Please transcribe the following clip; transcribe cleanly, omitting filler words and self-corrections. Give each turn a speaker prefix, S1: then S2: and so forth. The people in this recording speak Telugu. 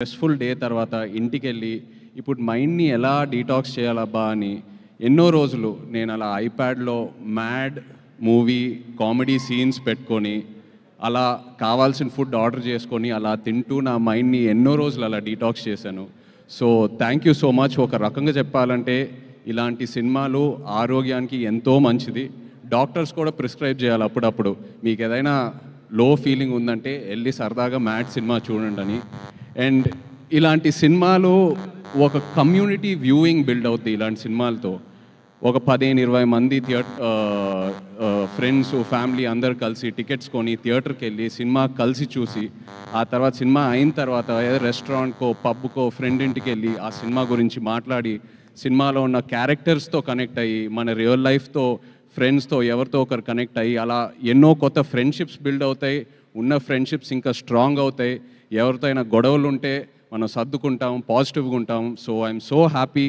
S1: స్ట్రెస్ఫుల్ డే తర్వాత ఇంటికెళ్ళి ఇప్పుడు మైండ్ని ఎలా డీటాక్స్ చేయాలబ్బా అని ఎన్నో రోజులు నేను అలా ఐప్యాడ్లో మ్యాడ్ మూవీ కామెడీ సీన్స్ పెట్టుకొని అలా కావాల్సిన ఫుడ్ ఆర్డర్ చేసుకొని అలా తింటూ నా మైండ్ని ఎన్నో రోజులు అలా డీటాక్స్ చేశాను. So thank you so much. ఒక రకంగా చెప్పాలంటే ఇలాంటి సినిమాలు ఆరోగ్యానికి ఎంతో మంచిది. డాక్టర్స్ కూడా ప్రిస్క్రైబ్ చేయాలి అప్పుడప్పుడు. మీకు ఏదైనా లో ఫీలింగ్ ఉందంటే వెళ్ళి సరదాగా మ్యాడ్ సినిమా చూడండి అని. అండ్ ఇలాంటి సినిమాలు ఒక కమ్యూనిటీ వ్యూయింగ్ బిల్డ్ అవుతుంది. ఇలాంటి సినిమాలతో ఒక 15-20 మంది ఫ్రెండ్స్ ఫ్యామిలీ అందరు కలిసి టికెట్స్ కొని థియేటర్కి వెళ్ళి సినిమా కలిసి చూసి ఆ తర్వాత సినిమా అయిన తర్వాత ఏదో రెస్టారెంట్కో పబ్కో ఫ్రెండ్ ఇంటికి వెళ్ళి ఆ సినిమా గురించి మాట్లాడి సినిమాలో ఉన్న క్యారెక్టర్స్తో కనెక్ట్ అయ్యి మన రియల్ లైఫ్తో ఫ్రెండ్స్తో ఎవరితో ఒకరు కనెక్ట్ అయ్యి అలా ఎన్నో కొత్త ఫ్రెండ్షిప్స్ బిల్డ్ అవుతాయి. ఉన్న ఫ్రెండ్షిప్స్ ఇంకా స్ట్రాంగ్ అవుతాయి. ఎవరితో అయినా గొడవలు ఉంటే మనం సర్దుకుంటాం, పాజిటివ్గా ఉంటాం. So I'm so happy.